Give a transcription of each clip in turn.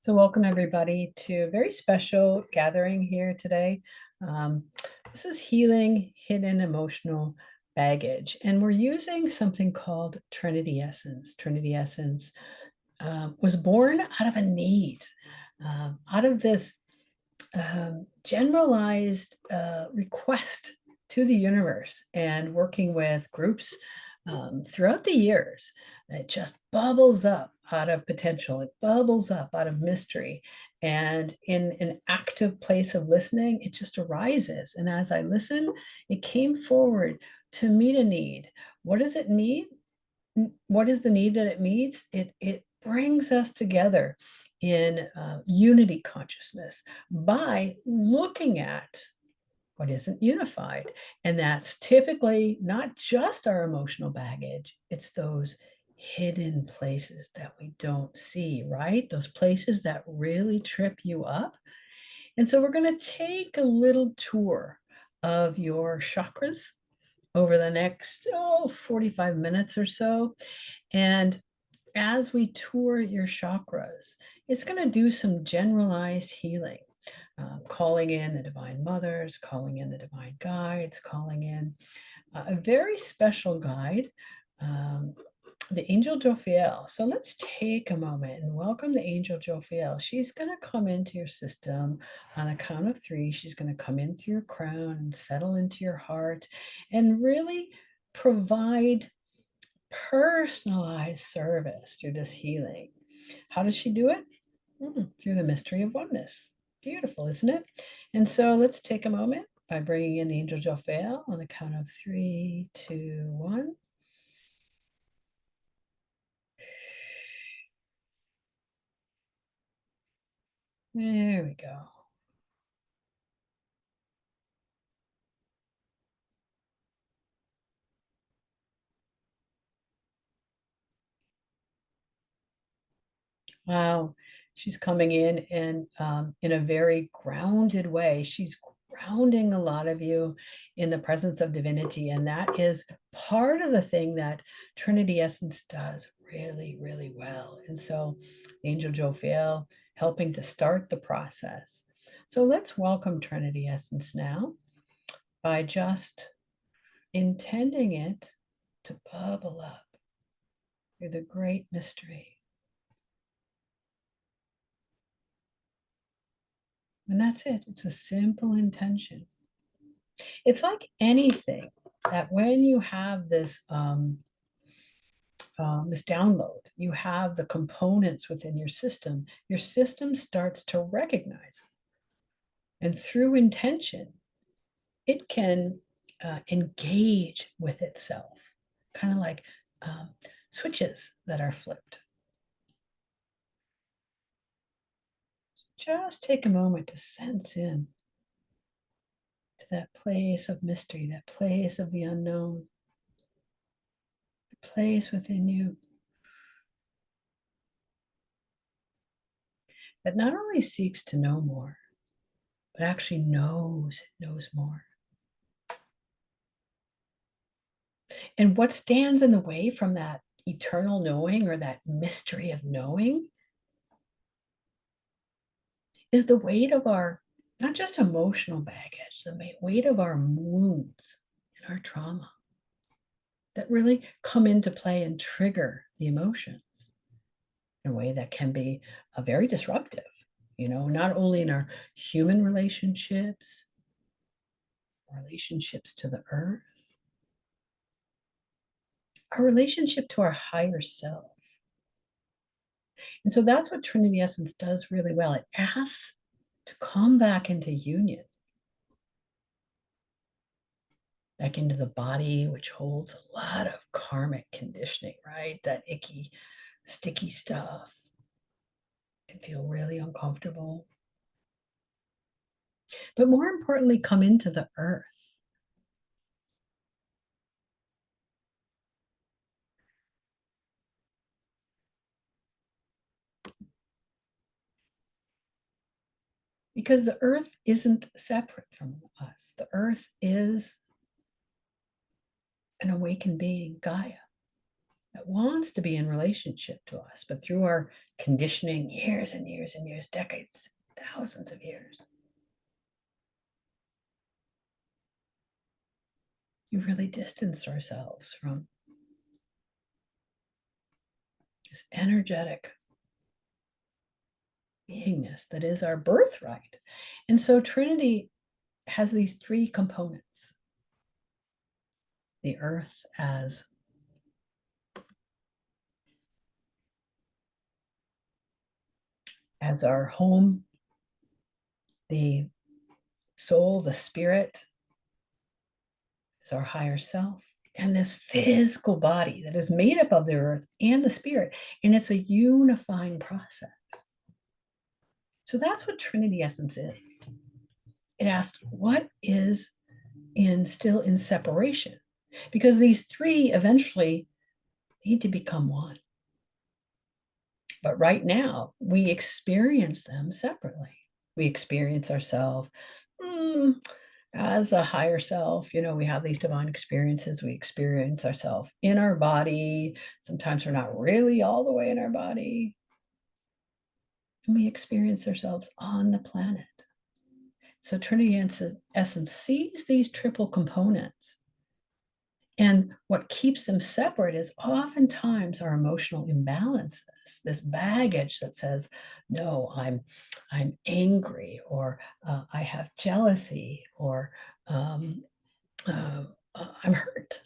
So welcome everybody to a very special gathering here today. Um, this is healing hidden emotional baggage, and we're using something called Trinity Essence. Trinity Essence was born out of a need, out of this generalized request to the universe, and working with groups throughout the years. It just bubbles up out of potential. It bubbles up out of mystery. And in an active place of listening, it just arises. And as I listen, it came forward to meet a need. What does it need? What is the need that it meets? It brings us together in unity consciousness by looking at what isn't unified. And that's typically not just our emotional baggage, it's those hidden places that we don't see, right? Those places that really trip you up. And so we're going to take a little tour of your chakras over the next 45 minutes or so. And as we tour your chakras, it's going to do some generalized healing, calling in the divine mothers, calling in the divine guides, calling in a very special guide, um, the angel Jophiel. So let's take a moment and welcome the angel Jophiel. She's going to come into your system on a count of 3. She's going to come in through your crown and settle into your heart and really provide personalized service through this healing. How does she do it? Through the mystery of oneness. Beautiful, isn't it? And so let's take a moment by bringing in the angel Jophiel on the count of 3, 2, 1. There we go. Wow. She's coming in and in a very grounded way. She's grounding a lot of you in the presence of divinity. And that is part of the thing that Trinity Essence does really, really well. And so Angel Jophiel helping to start the process. So let's welcome Trinity Essence now by just intending it to bubble up through the great mystery. And that's it. It's a simple intention. It's like anything that when you have this download, you have the components within your system starts to recognize it. And through intention, it can engage with itself, kind of like switches that are flipped. Just take a moment to sense in to that place of mystery, that place of the unknown, the place within you that not only seeks to know more, but actually knows more. And what stands in the way from that eternal knowing or that mystery of knowing is the weight of our, not just emotional baggage, the weight of our wounds and our trauma that really come into play and trigger the emotions in a way that can be very disruptive, not only in our human relationships, relationships to the earth, our relationship to our higher self. And so that's what Trinity Essence does really well. It asks to come back into union, back into the body, which holds a lot of karmic conditioning, right? That icky, sticky stuff can feel really uncomfortable. But more importantly, come into the earth. Because the earth isn't separate from us. The earth is an awakened being, Gaia. that wants to be in relationship to us, but through our conditioning, years and years and years, decades, thousands of years, we really distance ourselves from this energetic beingness that is our birthright. And so Trinity has these three components: the earth as our home, the soul, the spirit, is our higher self, and this physical body that is made up of the earth and the spirit. And it's a unifying process. So that's what Trinity Essence is. It asks, what is still in separation? Because these three eventually need to become one. But right now, we experience them separately. We experience ourselves as a higher self. We have these divine experiences. We experience ourselves in our body. Sometimes we're not really all the way in our body. And we experience ourselves on the planet. So Trinity Essence sees these triple components. And what keeps them separate is oftentimes our emotional imbalances, this baggage that says, no, I'm angry, or I have jealousy, or I'm hurt.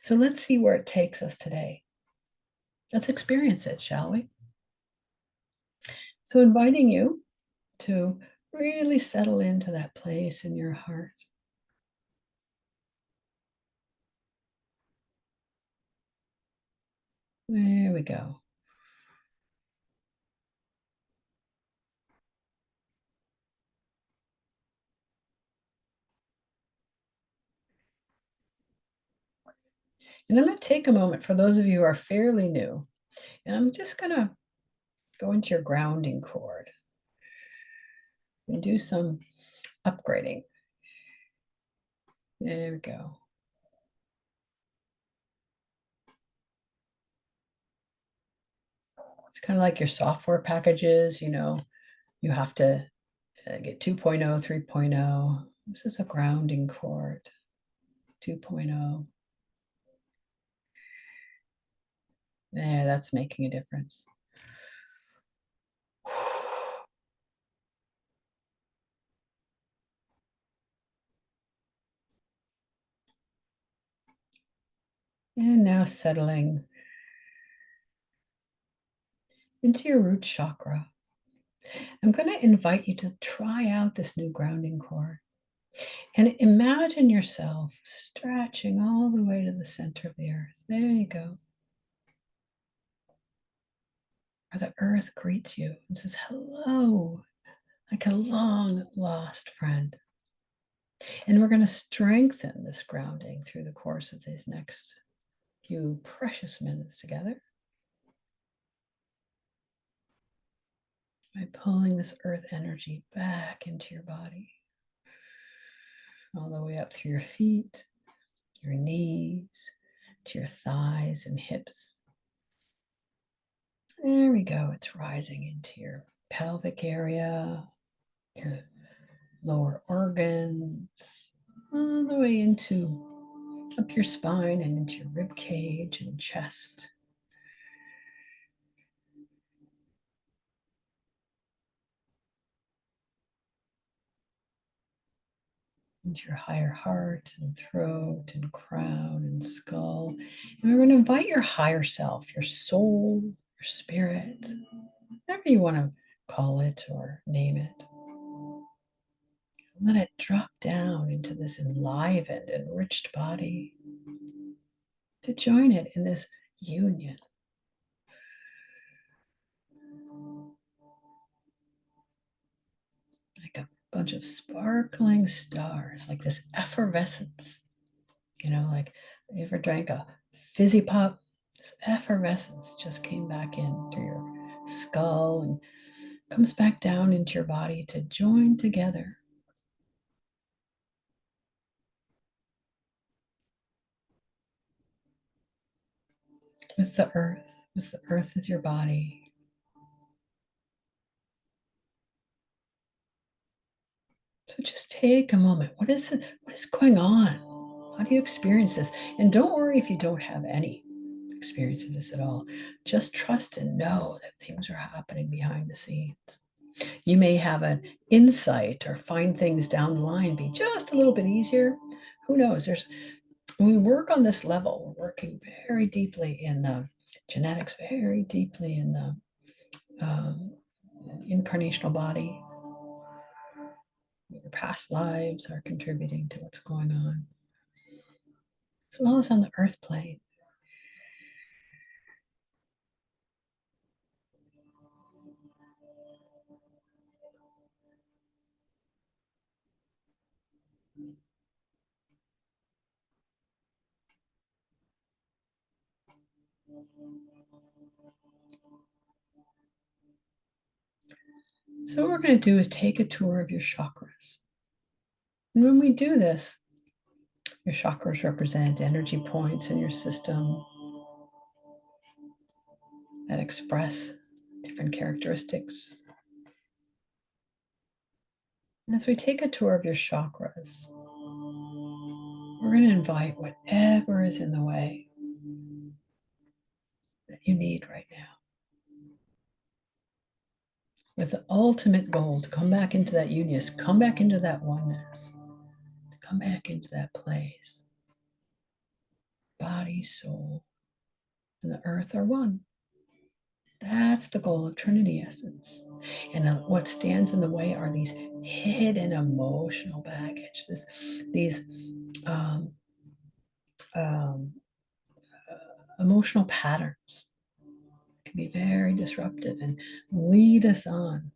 So let's see where it takes us today. Let's experience it, shall we? So inviting you to really settle into that place in your heart. There we go. And I'm going to take a moment for those of you who are fairly new, and I'm just going to go into your grounding cord and do some upgrading. There we go. It's kind of like your software packages, you have to get 2.0, 3.0. This is a grounding cord, 2.0. There, that's making a difference. And now settling into your root chakra. I'm going to invite you to try out this new grounding cord and imagine yourself stretching all the way to the center of the earth. There you go. Where the earth greets you and says hello, like a long lost friend. And we're going to strengthen this grounding through the course of these next few precious minutes together by pulling this earth energy back into your body, all the way up through your feet, your knees, to your thighs and hips. There we go. It's rising into your pelvic area, your lower organs, all the way up your spine and into your rib cage and chest. Into your higher heart and throat and crown and skull. And we're going to invite your higher self, your soul, your spirit, whatever you want to call it or name it. Let it drop down into this enlivened, enriched body to join it in this union. Like a bunch of sparkling stars, like this effervescence. Like you ever drank a fizzy pop? This effervescence just came back into your skull and comes back down into your body to join together with the earth as your body. So just take a moment. What is it? What is going on? How do you experience this? And don't worry if you don't have any experience of this at all. Just trust and know that things are happening behind the scenes. You may have an insight or find things down the line be just a little bit easier. Who knows? When we work on this level, we're working very deeply in the genetics, very deeply in the incarnational body. Your past lives are contributing to what's going on, as well as on the earth plane. So what we're going to do is take a tour of your chakras. And when we do this, your chakras represent energy points in your system that express different characteristics. And as we take a tour of your chakras, we're going to invite whatever is in the way that you need right now, with the ultimate goal to come back into that union, come back into that oneness, to come back into that place. Body, soul, and the earth are one. That's the goal of Trinity Essence. And what stands in the way are these hidden emotional baggage, these um, um, emotional patterns can be very disruptive and lead us on.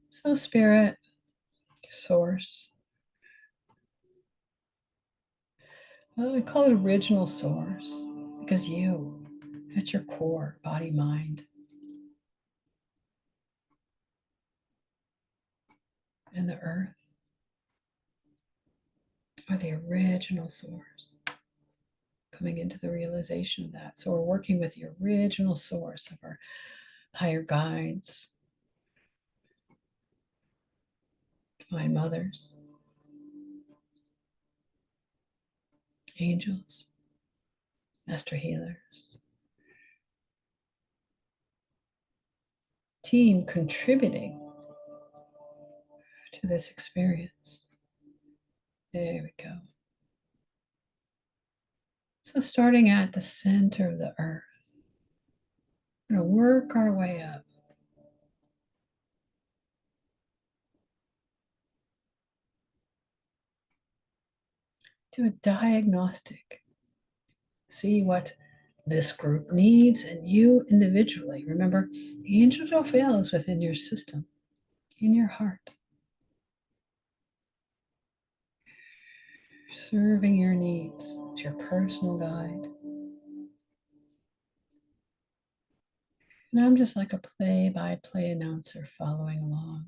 So, spirit, source, I call it original source because you, at your core, body, mind, and the earth are the original source. Coming into the realization of that. So we're working with the original source of our higher guides, divine mothers, angels, master healers, team contributing to this experience. There we go. So starting at the center of the earth, we're going to work our way up to a diagnostic. See what this group needs and you individually. Remember, the angel Raphael is within your system, in your heart, serving your needs. It's your personal guide. And I'm just like a play-by-play announcer following along.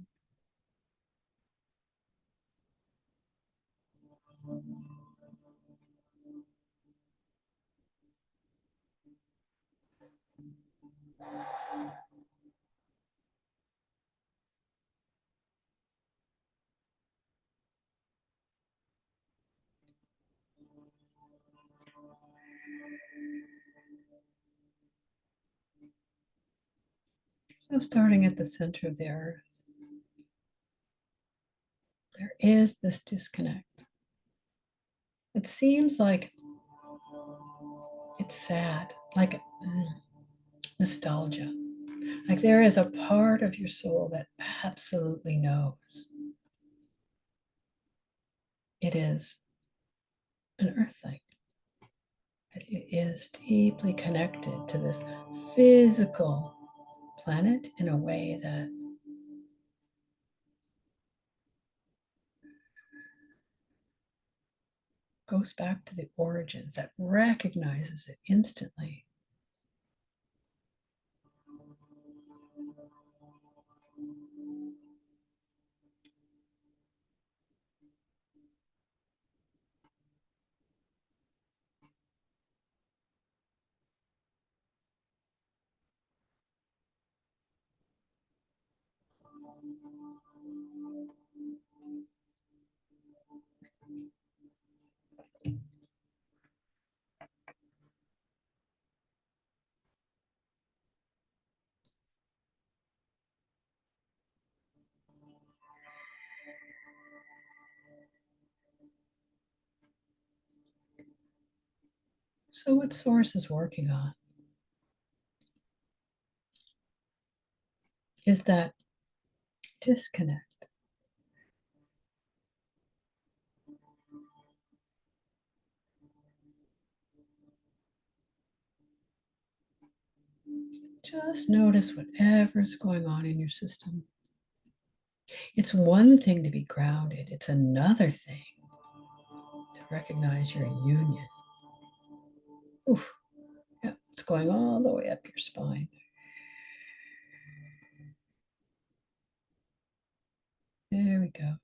So starting at the center of the earth, there is this disconnect. It seems like it's sad, like nostalgia. Like there is a part of your soul that absolutely knows it is an earthling. It is deeply connected to this physical planet in a way that goes back to the origins, that recognizes it instantly. So, what Source is working on is that disconnect. Just notice whatever's going on in your system. It's one thing to be grounded, it's another thing to recognize your union. Oof. Yeah, it's going all the way up your spine. There we go.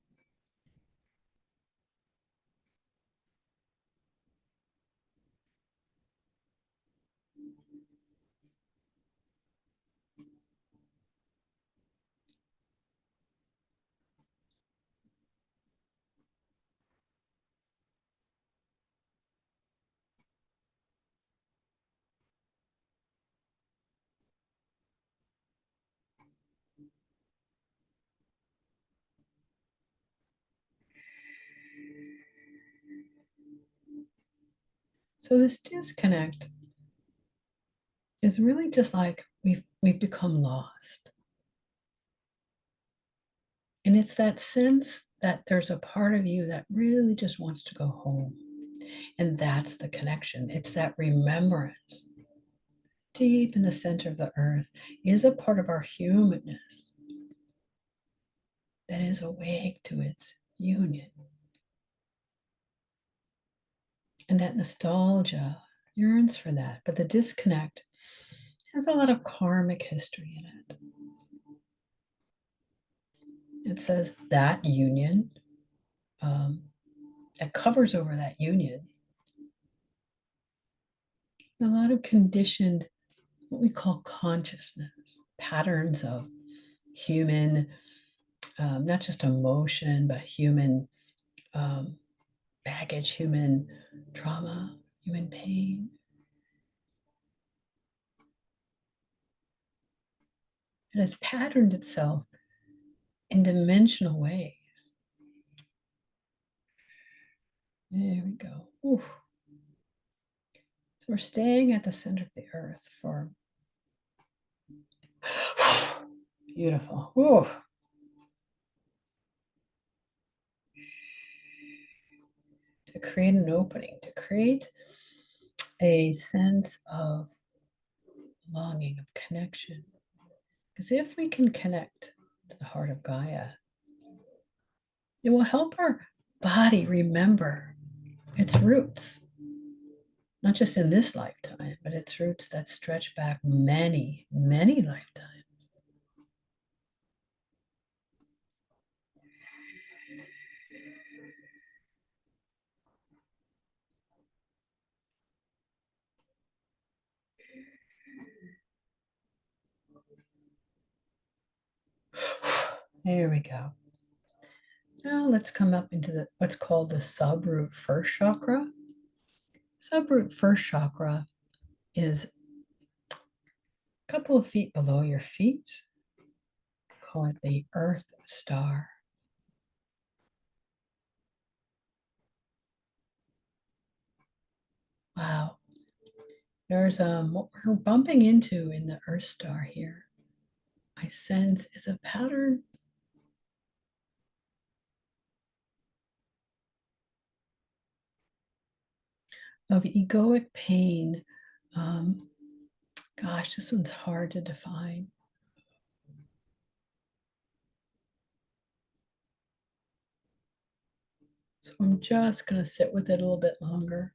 So this disconnect is really just like we've become lost. And it's that sense that there's a part of you that really just wants to go home. And that's the connection. It's that remembrance. Deep in the center of the earth is a part of our humanness that is awake to its union. And that nostalgia yearns for that. But the disconnect has a lot of karmic history in it. It says that union, that covers over that union, a lot of conditioned, what we call consciousness, patterns of human, not just emotion, but human baggage, human trauma, human pain. It has patterned itself in dimensional ways. There we go. Oof. So we're staying at the center of the earth for beautiful. Oof. To create an opening, to create a sense of longing, of connection. Because if we can connect to the heart of Gaia, it will help our body remember its roots, not just in this lifetime, but its roots that stretch back many, many lifetimes. There we go. Now let's come up into what's called the subroot first chakra. Subroot first chakra is a couple of feet below your feet. Call it the Earth Star. Wow. There's what we're bumping into in the Earth Star here, I sense, is a pattern of egoic pain. Gosh, this one's hard to define. So I'm just going to sit with it a little bit longer.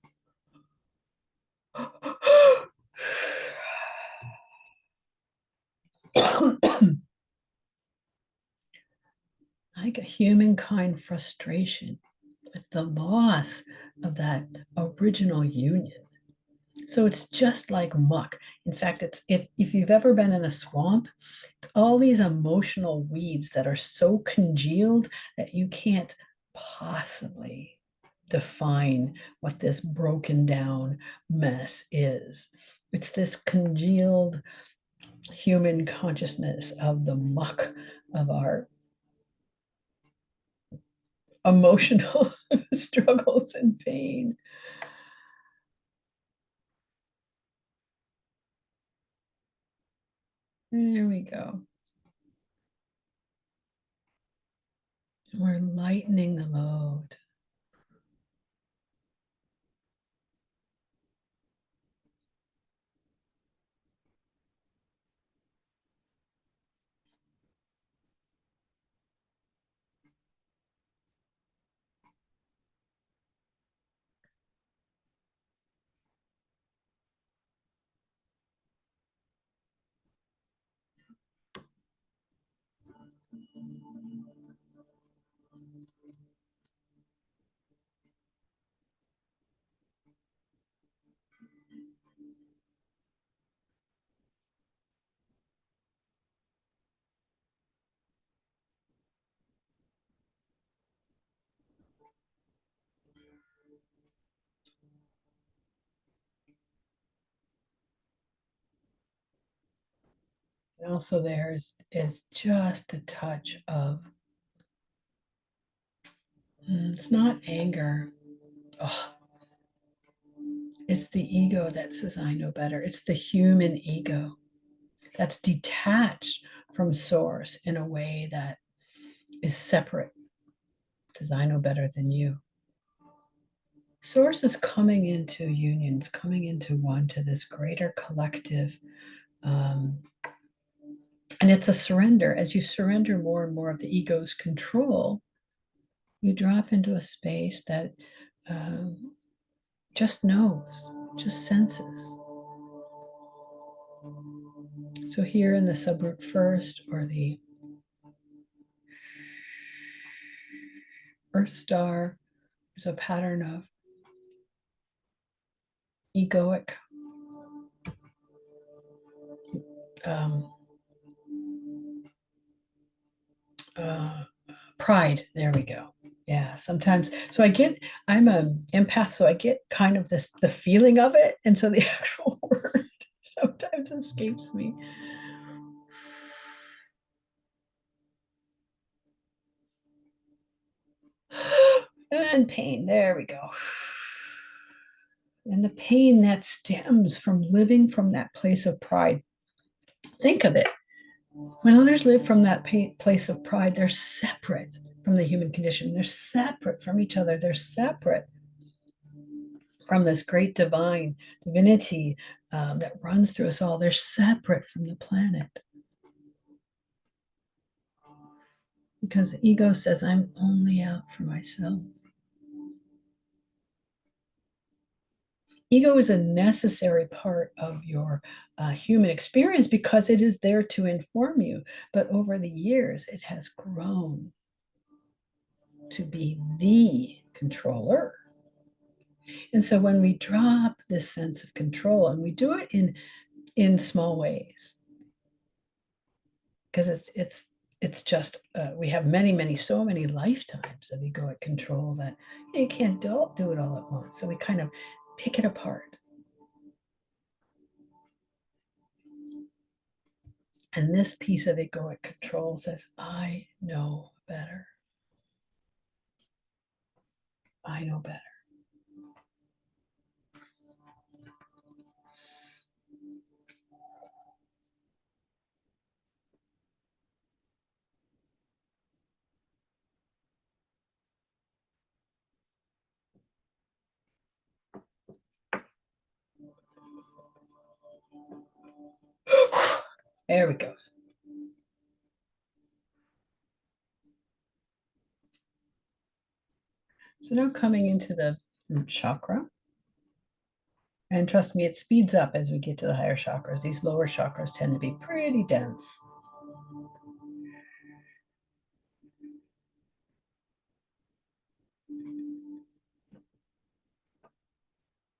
Like a humankind frustration with the loss of that original union. So it's just like muck. In fact, it's if you've ever been in a swamp, it's all these emotional weeds that are so congealed that you can't possibly define what this broken down mess is. It's this congealed human consciousness of the muck of our emotional struggles and pain. There we go. We're lightening the load. And also there is just a touch of, it's not anger. Oh, it's the ego that says, I know better. It's the human ego that's detached from source in a way that is separate, says, I know better than you. Source is coming into unions, coming into one, to this greater collective. Um, and it's a surrender. As you surrender more and more of the ego's control, you drop into a space that just knows, just senses. So here in the subroot first, or the earth star, there's a pattern of egoic um, uh, pride. There we go. Yeah, sometimes. So I'm an empath, so I get kind of the feeling of it. And so the actual word sometimes escapes me. And pain. There we go. And the pain that stems from living from that place of pride. Think of it. When others live from that place of pride, they're separate from the human condition. They're separate from each other. They're separate from this great divine divinity that runs through us all. They're separate from the planet because the ego says, I'm only out for myself. Ego is a necessary part of your human experience because it is there to inform you. But over the years, it has grown to be the controller. And so when we drop this sense of control, and we do it in small ways, because it's just we have so many lifetimes of egoic control that you can't do it all at once. So we kind of pick it apart. And this piece of egoic control says, I know better. I know better. There we go. So now coming into the root chakra. And trust me, it speeds up as we get to the higher chakras. These lower chakras tend to be pretty dense.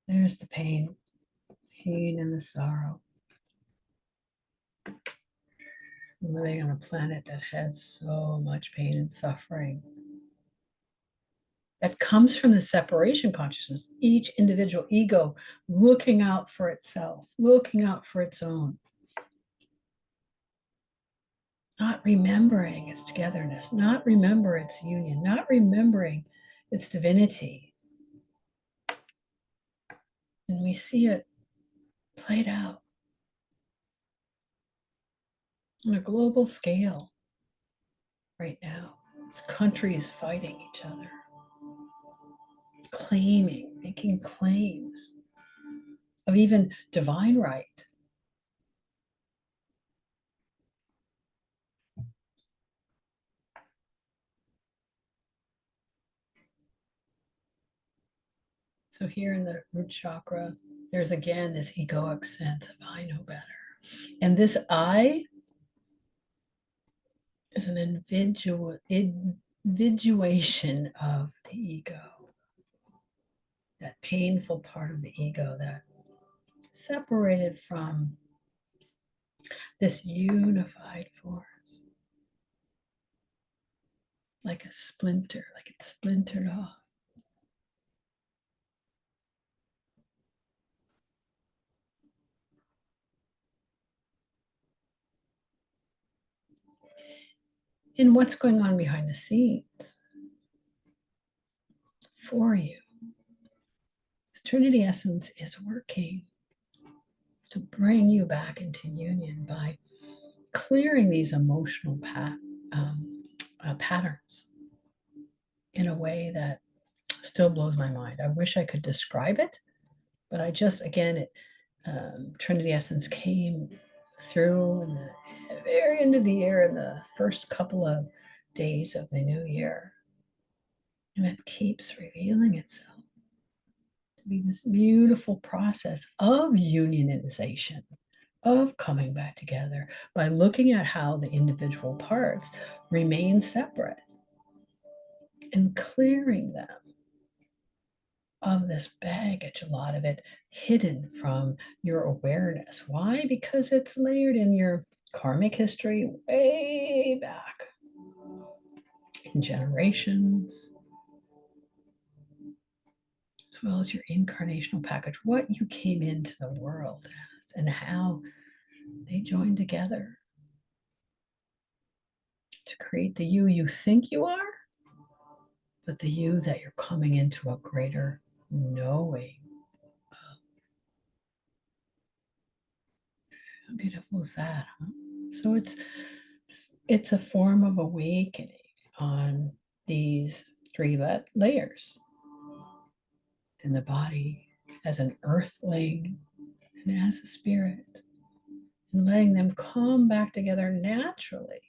There's the pain. pain and the sorrow. Living on a planet that has so much pain and suffering that comes from the separation consciousness, each individual ego looking out for itself, looking out for its own, not remembering its togetherness, not remember its union, not remembering its divinity. And we see it played out on a global scale right now. It's countries fighting each other, claiming, making claims of even divine right. So here in the root chakra, there's again this egoic sense of I know better. And this I is an individuation of the ego, that painful part of the ego that separated from this unified force, like a splinter, like it's splintered off. And what's going on behind the scenes for you? This Trinity Essence is working to bring you back into union by clearing these emotional patterns in a way that still blows my mind. I wish I could describe it, but I just, again, Trinity Essence came through in the very end of the year, in the first couple of days of the new year. And it keeps revealing itself to be this beautiful process of unionization, of coming back together by looking at how the individual parts remain separate and clearing them of this baggage, a lot of it hidden from your awareness. Why? Because it's layered in your karmic history way back in generations, as well as your incarnational package, what you came into the world as, and how they join together to create the you think you are, but the you that you're coming into a greater knowing. How beautiful is that, huh? So it's a form of awakening on these three layers in the body, as an earthling and as a spirit, and letting them come back together naturally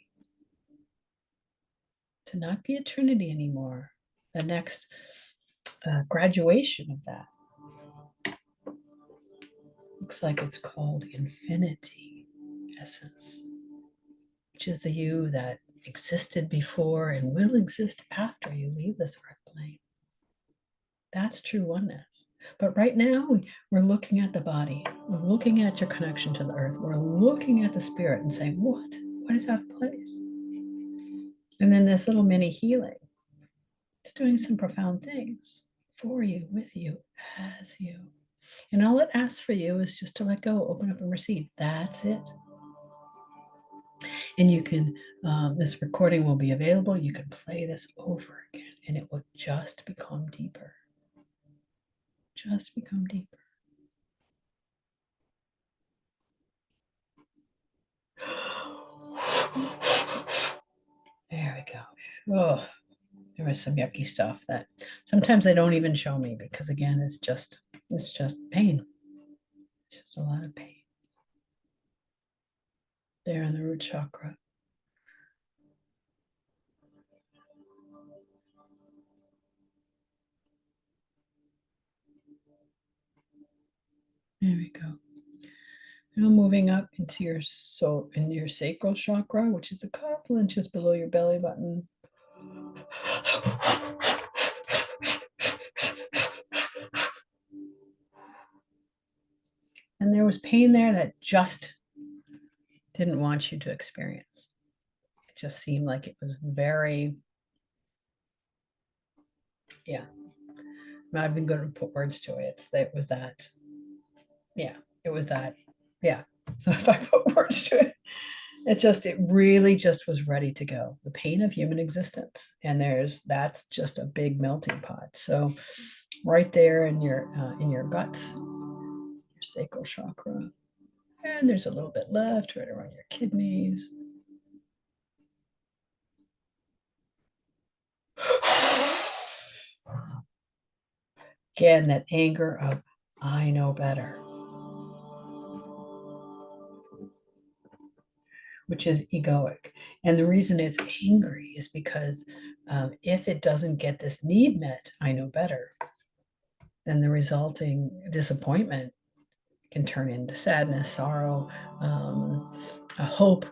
to not be a trinity anymore. The next graduation of that looks like it's called infinity essence, which is the you that existed before and will exist after you leave this earth plane. That's true oneness. But right now, we're looking at the body. We're looking at your connection to the earth. We're looking at the spirit and saying, what is out of place? And then this little mini healing, it's doing some profound things for you, with you, as you. And all it asks for you is just to let go, open up and receive. That's it. And you can, this recording will be available. You can play this over again and it will just become deeper. Just become deeper. There we go. Oh, there was some yucky stuff that sometimes they don't even show me because again, it's just pain. It's just a lot of pain. There in the root chakra. There we go. Now moving up into your in your sacral chakra, which is a couple inches below your belly button. And there was pain there that just didn't want you to experience. It just seemed like it was very, yeah, I'm not even going to put words to it. It was that, yeah, it was that, yeah. So if I put words to it, it really just was ready to go. The pain of human existence. And that's just a big melting pot. So right there in your guts, your sacral chakra. And there's a little bit left right around your kidneys. Again, that anger of, I know better, which is egoic. And the reason it's angry is because if it doesn't get this need met, I know better, then the resulting disappointment can turn into sadness, sorrow, hope,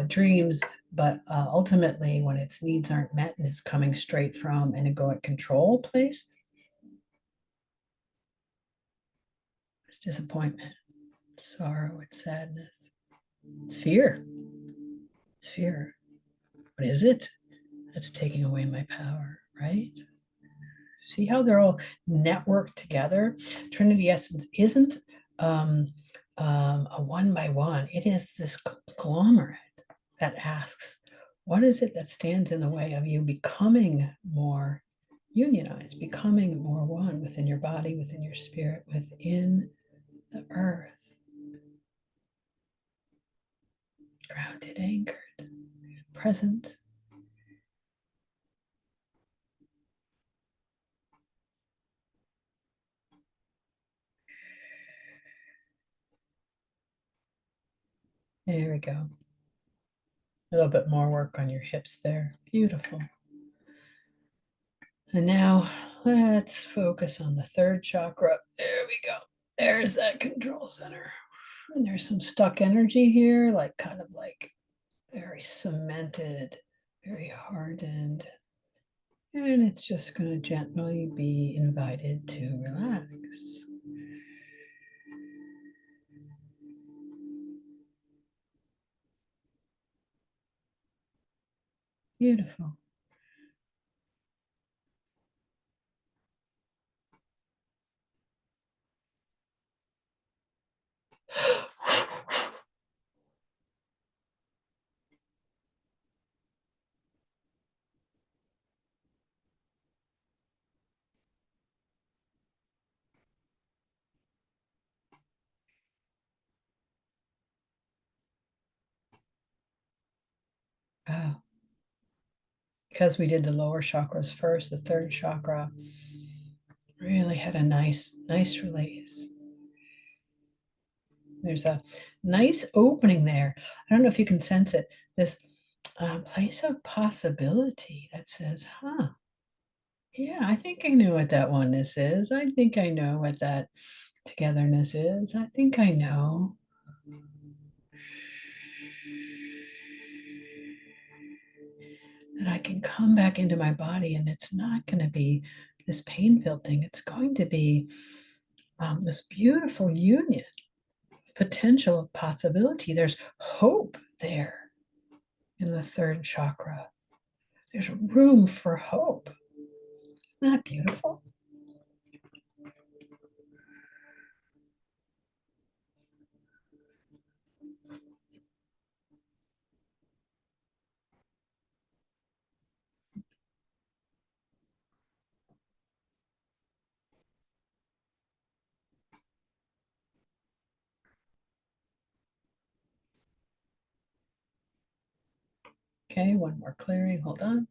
dreams. But ultimately, when its needs aren't met and it's coming straight from an egoic control place, it's disappointment, sorrow, it's sadness, it's fear. It's fear. What is it? That's taking away my power, right? See how they're all networked together? Trinity Essence isn't um, a one by one, it is this conglomerate that asks, what is it that stands in the way of you becoming more unionized, becoming more one within your body, within your spirit, within the earth, grounded, anchored, present. There we go. A little bit more work on your hips there. Beautiful. And now let's focus on the third chakra. There we go. There's that control center. And there's some stuck energy here, like kind of like very cemented, very hardened. And it's just going to gently be invited to relax. Beautiful. Oh, because we did the lower chakras first, the third chakra really had a nice release. There's a nice opening there. I don't know if you can sense it. This place of possibility that says, huh, yeah, I think I know what that oneness is. I think I know what that togetherness is. I think I know. That I can come back into my body and it's not going to be this pain-filled thing. It's going to be this beautiful union, potential of possibility. There's hope there in the third chakra. There's room for hope. Isn't that beautiful? Okay, one more clearing. Hold on.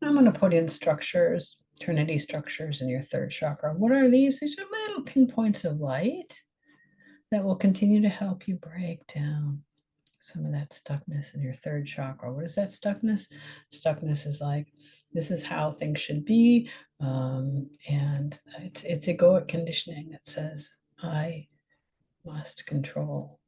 I'm going to put in structures, Trinity structures in your third chakra. What are these? These are little pinpoints of light that will continue to help you break down some of that stuckness in your third chakra. What is that stuckness? Stuckness is like, this is how things should be. And it's egoic conditioning that says, I must control.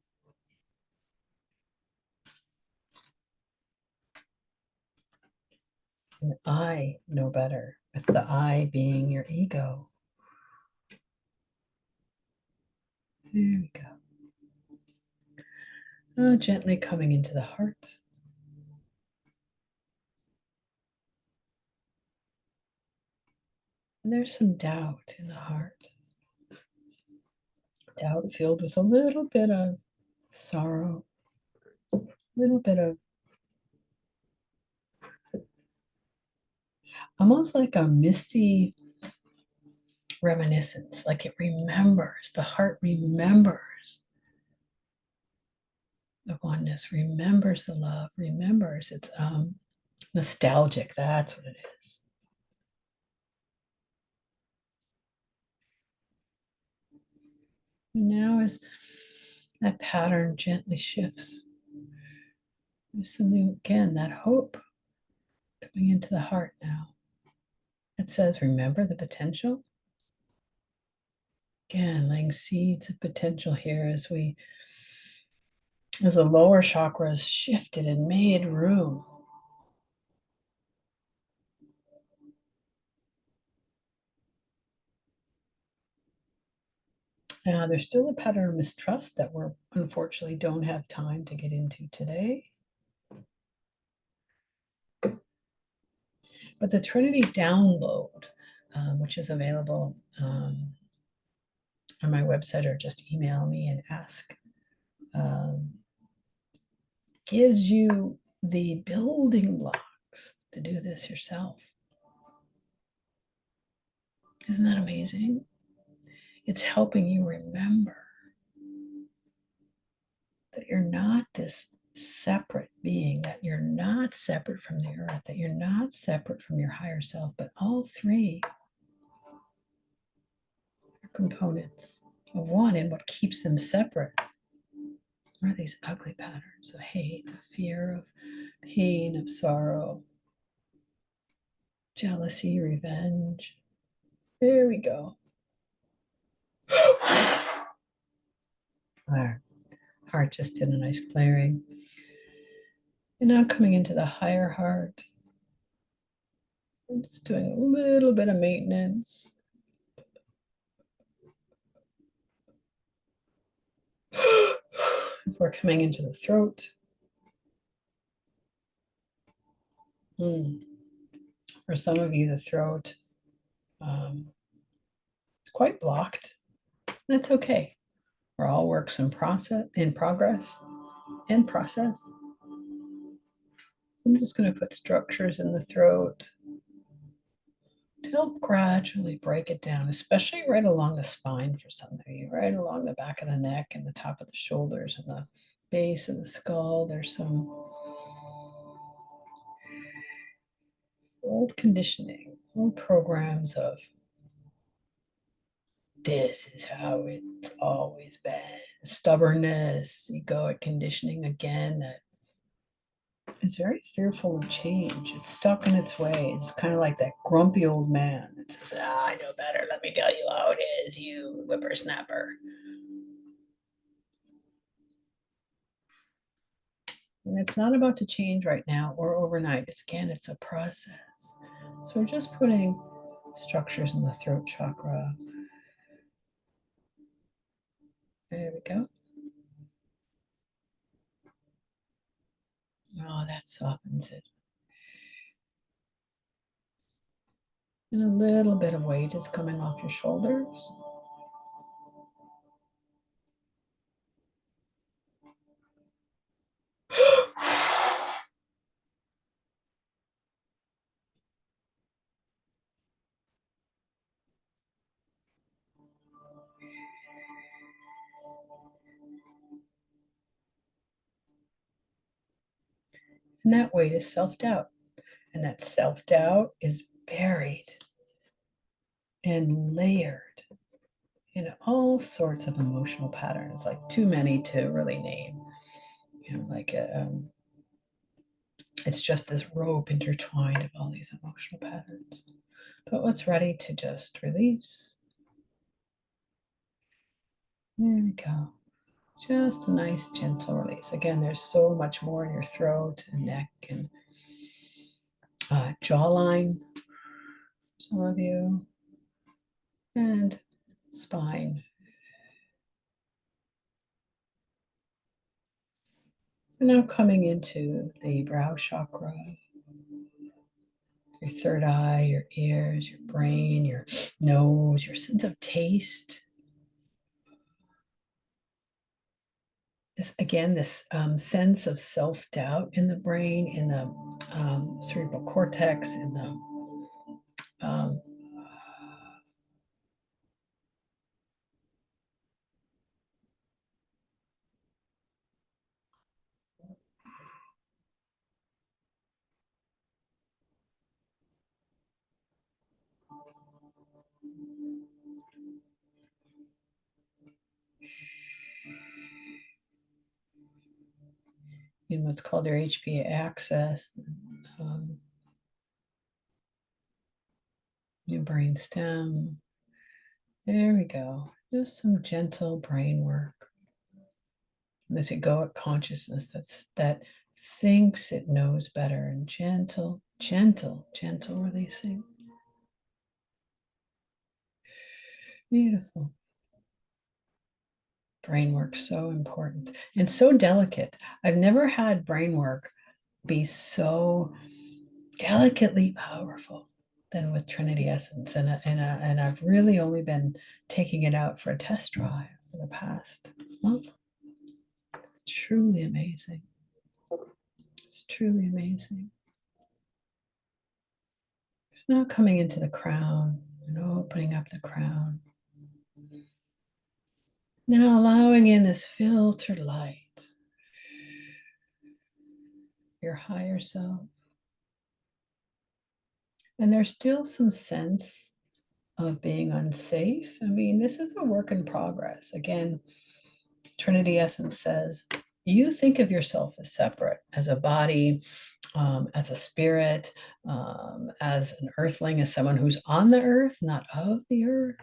And I know better, with the I being your ego. There we go. Gently coming into the heart. And there's some doubt in the heart. Doubt filled with a little bit of sorrow, a little bit of almost like a misty reminiscence, like it remembers, the heart remembers the oneness, remembers the love, remembers it's nostalgic. That's what it is. And now as that pattern gently shifts, there's something again, that hope coming into the heart now. It says, remember the potential. Again, laying seeds of potential here as the lower chakras shifted and made room. Now, there's still a pattern of mistrust that we're unfortunately don't have time to get into today. But the Trinity download, which is available on my website, or just email me and ask, gives you the building blocks to do this yourself. Isn't that amazing? It's helping you remember that you're not this separate being, that you're not separate from the earth, that you're not separate from your higher self, but all three are components of one, and what keeps them separate are these ugly patterns of hate, of fear, of pain, of sorrow, jealousy, revenge. There we go. Our heart just did a nice clearing. And now coming into the higher heart. I'm just doing a little bit of maintenance. Before coming into the throat. For some of you, the throat is quite blocked. That's okay. We're all works in progress. I'm just going to put structures in the throat to help gradually break it down, especially right along the spine for some of you, right along the back of the neck and the top of the shoulders and the base of the skull. There's some old conditioning, old programs of this is how it's always been. Stubbornness, egoic conditioning again, that is very fearful of change. It's stuck in its ways. It's kind of like that grumpy old man that says, I know better. Let me tell you how it is, you whippersnapper. And it's not about to change right now or overnight. It's a process. So we're just putting structures in the throat chakra. There we go. Oh, that softens it. And a little bit of weight is coming off your shoulders. And that weight is self-doubt. And that self-doubt is buried and layered in all sorts of emotional patterns, like too many to really name. It's just this rope intertwined of all these emotional patterns. But what's ready to just release? There we go. Just a nice gentle release. Again, there's so much more in your throat and neck and jawline, some of you, and spine. So now coming into the brow chakra, your third eye, your ears, your brain, your nose, your sense of taste. This sense of self-doubt in the brain, in the cerebral cortex, in the in what's called your HPA axis, your brain stem. There we go. Just some gentle brain work. This egoic consciousness that thinks it knows better, and gentle releasing. Beautiful. Brain work, so important and so delicate. I've never had brain work be so delicately powerful than with Trinity Essence, and I've really only been taking it out for a test drive for the past month. It's truly amazing. It's truly amazing. So now coming into the crown and opening up the crown. Now allowing in this filtered light, your higher self. And there's still some sense of being unsafe. I mean, this is a work in progress. Again, Trinity Essence says, you think of yourself as separate, as a body, as a spirit, as an earthling, as someone who's on the earth, not of the earth.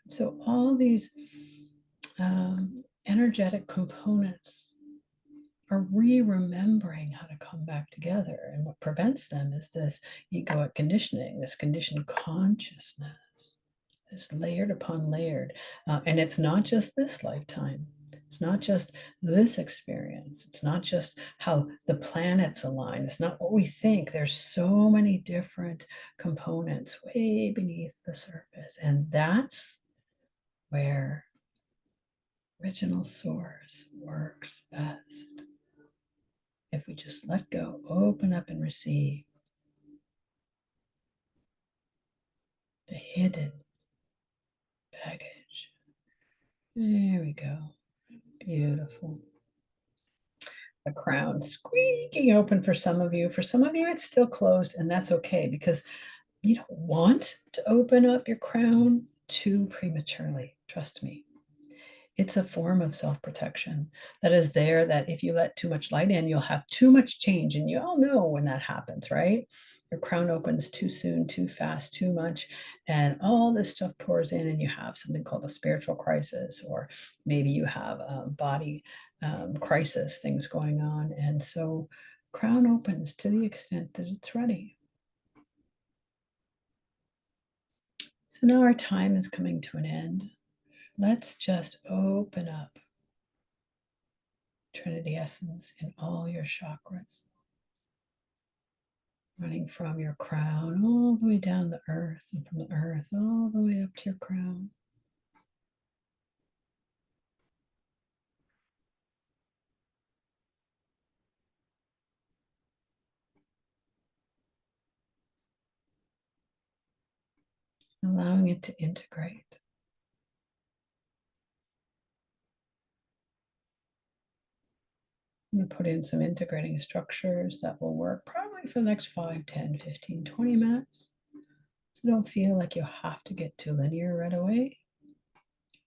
So all these energetic components are remembering how to come back together. And what prevents them is this egoic conditioning, this conditioned consciousness, this layered upon layered. And it's not just this lifetime. It's not just this experience. It's not just how the planets align. It's not what we think. There's so many different components way beneath the surface. And that's where original source works best. If we just let go, open up and receive the hidden baggage. There we go. Beautiful. The crown squeaking open for some of you. For some of you, it's still closed, and that's okay because you don't want to open up your crown too prematurely. Trust me. It's a form of self-protection that is there, that if you let too much light in, you'll have too much change. And you all know when that happens, right? Your crown opens too soon, too fast, too much, and all this stuff pours in, and you have something called a spiritual crisis, or maybe you have a body crisis, things going on. And so crown opens to the extent that it's ready. So now our time is coming to an end. Let's just open up Trinity Essence in all your chakras, running from your crown all the way down the earth, and from the earth all the way up to your crown. Allowing it to integrate. I'm going to put in some integrating structures that will work probably for the next 5, 10, 15, 20 minutes. So don't feel like you have to get too linear right away.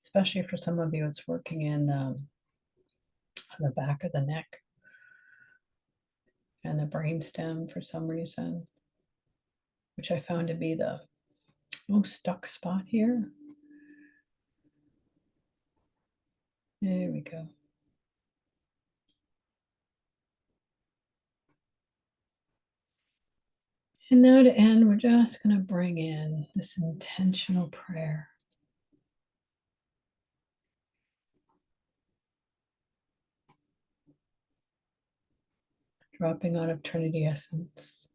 Especially for some of you, it's working in on the back of the neck and the brainstem for some reason, which I found to be the most stuck spot here. There we go. And now to end, we're just going to bring in this intentional prayer. dropping out of Trinity Essence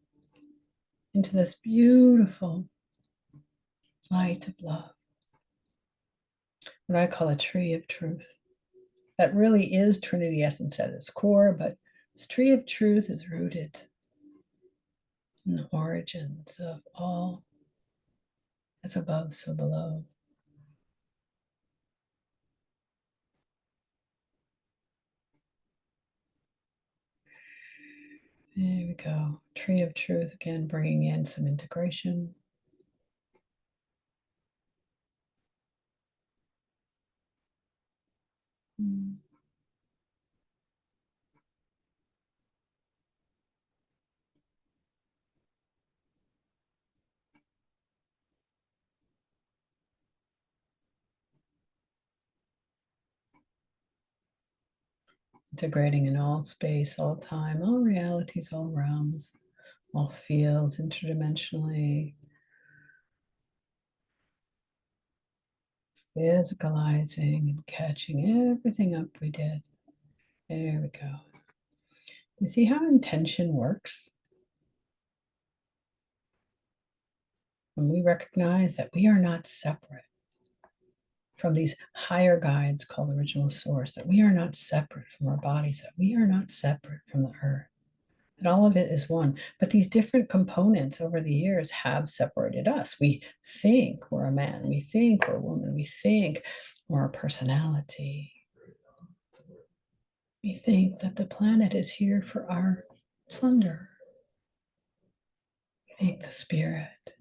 into this beautiful light of love, what I call a tree of truth. That really is Trinity Essence at its core, but this tree of truth is rooted in the origins of all as above, so below. There we go. Tree of truth, again, bringing in some integration. Integrating in all space, all time, all realities, all realms, all fields, interdimensionally, physicalizing and catching everything up we did. There we go. You see how intention works? When we recognize that we are not separate from these higher guides called original source, that we are not separate from our bodies, that we are not separate from the earth, that all of it is one. But these different components over the years have separated us. We think we're a man, we think we're a woman, we think we're a personality. We think that the planet is here for our plunder. We think the spirit,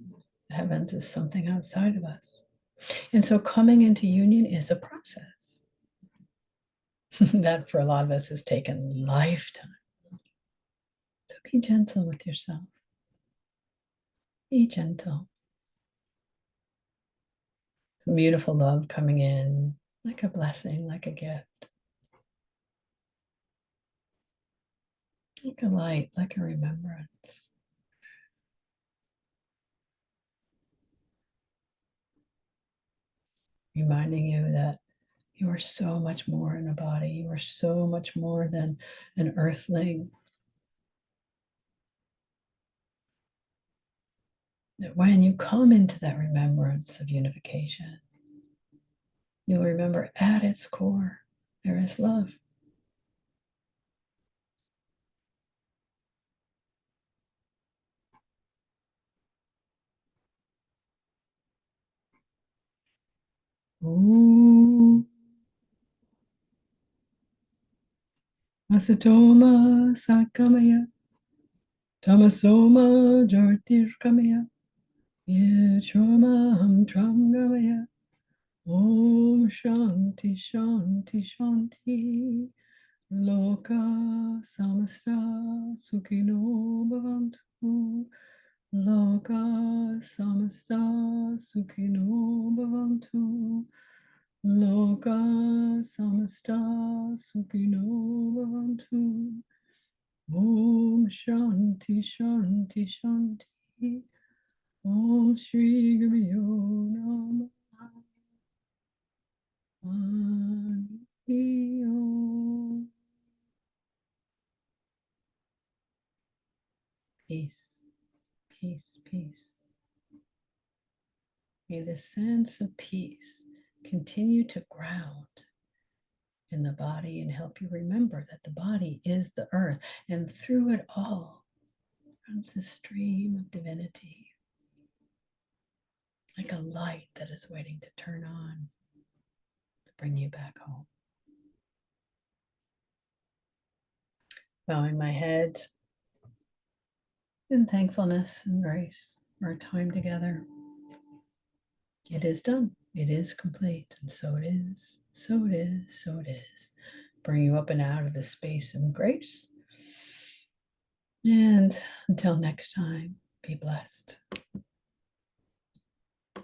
the heavens, is something outside of us. And so coming into union is a process that for a lot of us has taken lifetime. So be gentle with yourself. Be gentle. Some beautiful love coming in, like a blessing, like a gift, like a light, like a remembrance. Reminding you that you are so much more in a body. You are so much more than an earthling. That when you come into that remembrance of unification, you'll remember at its core, there is love. Om Asatoma Sakamaya Tamasoma Jyotirkamaya Yechomaham Trangamaya Om Shanti Shanti Shanti Loka Samasta Sukhino Bhavantu Loka Samasta Sukhino Bhavantu Loka Samasta Sukhino Bhavantu Om Shanti Shanti Shanti Om Shri Gurubhyo Namaha Peace, peace, peace. May the sense of peace continue to ground in the body and help you remember that the body is the earth, and through it all runs the stream of divinity, like a light that is waiting to turn on to bring you back home. Bowing my head in thankfulness and grace for our time together. It is done. It is complete. And so it is. So it is. So it is. Bring you up and out of the space of grace. And until next time, be blessed.